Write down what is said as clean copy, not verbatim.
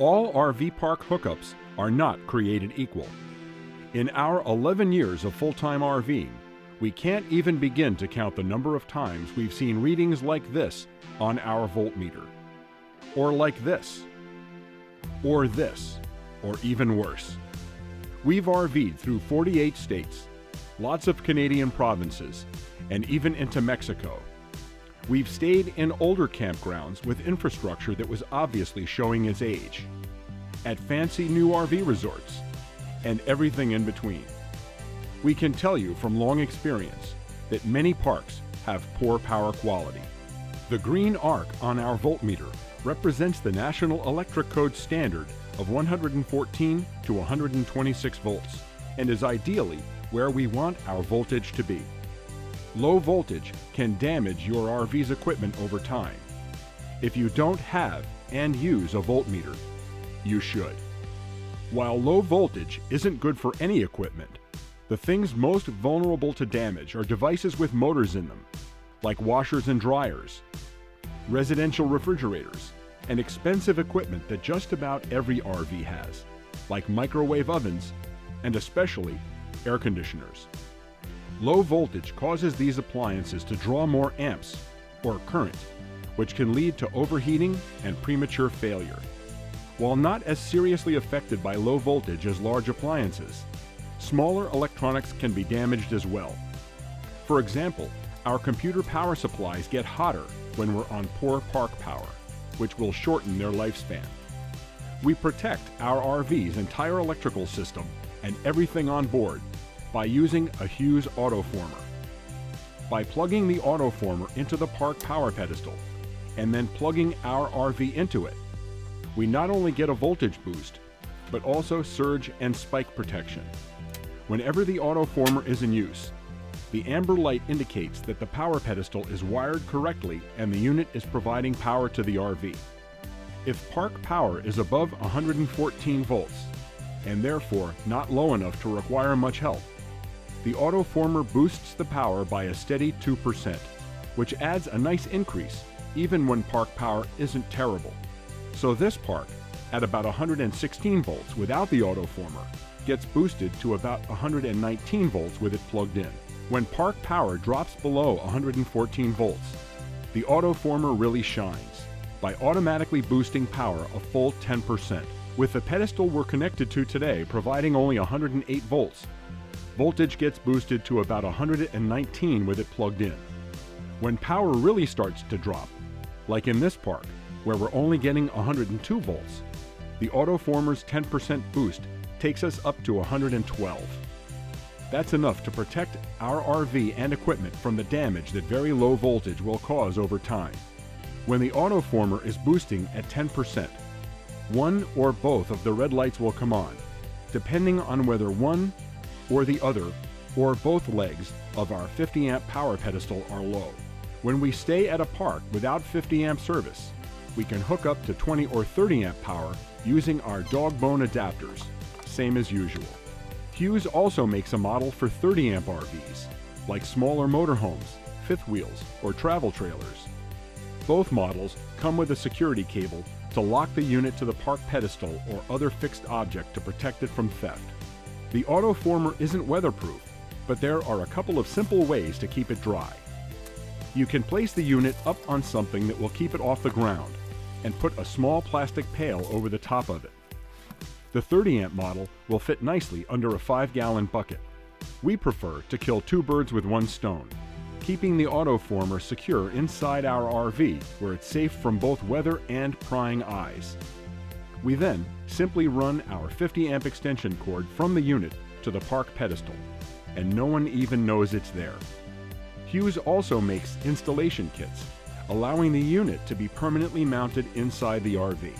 All RV park hookups are not created equal. In our 11 years of full-time RVing, we can't even begin to count the number of times we've seen readings like this on our voltmeter. Or like this. Or this. Or even worse. We've RV'd through 48 states, lots of Canadian provinces, and even into Mexico. We've stayed in older campgrounds with infrastructure that was obviously showing its age, at fancy new RV resorts, and everything in between. We can tell you from long experience that many parks have poor power quality. The green arc on our voltmeter represents the National Electric Code standard of 114 to 126 volts and is ideally where we want our voltage to be. Low voltage can damage your RV's equipment over time. If you don't have and use a voltmeter, you should. While low voltage isn't good for any equipment, the things most vulnerable to damage are devices with motors in them, like washers and dryers, residential refrigerators, and expensive equipment that just about every RV has, like microwave ovens and especially air conditioners. Low voltage causes these appliances to draw more amps, or current, which can lead to overheating and premature failure. While not as seriously affected by low voltage as large appliances, smaller electronics can be damaged as well. For example, our computer power supplies get hotter when we're on poor park power, which will shorten their lifespan. We protect our RV's entire electrical system and everything on board by using a Hughes Autoformer. By plugging the Autoformer into the park power pedestal and then plugging our RV into it, we not only get a voltage boost, but also surge and spike protection. Whenever the Autoformer is in use, the amber light indicates that the power pedestal is wired correctly and the unit is providing power to the RV. If park power is above 114 volts, and therefore not low enough to require much help, the Autoformer boosts the power by a steady 2%, which adds a nice increase even when park power isn't terrible. So this park, at about 116 volts without the Autoformer, gets boosted to about 119 volts with it plugged in. When park power drops below 114 volts, the Autoformer really shines by automatically boosting power a full 10%. With the pedestal we're connected to today providing only 108 volts, voltage gets boosted to about 119 with it plugged in. When power really starts to drop, like in this park, where we're only getting 102 volts, the Autoformer's 10% boost takes us up to 112. That's enough to protect our RV and equipment from the damage that very low voltage will cause over time. When the Autoformer is boosting at 10%, one or both of the red lights will come on, depending on whether one or the other or both legs of our 50 amp power pedestal are low. When we stay at a park without 50 amp service, we can hook up to 20 or 30 amp power using our dog bone adapters, same as usual. Hughes also makes a model for 30 amp RVs, like smaller motorhomes, fifth wheels, or travel trailers. Both models come with a security cable to lock the unit to the park pedestal or other fixed object to protect it from theft. The Autoformer isn't weatherproof, but there are a couple of simple ways to keep it dry. You can place the unit up on something that will keep it off the ground and put a small plastic pail over the top of it. The 30 amp model will fit nicely under a 5-gallon bucket. We prefer to kill two birds with one stone, keeping the Autoformer secure inside our RV where it's safe from both weather and prying eyes. We then simply run our 50 amp extension cord from the unit to the park pedestal, and no one even knows it's there. Hughes also makes installation kits, allowing the unit to be permanently mounted inside the RV.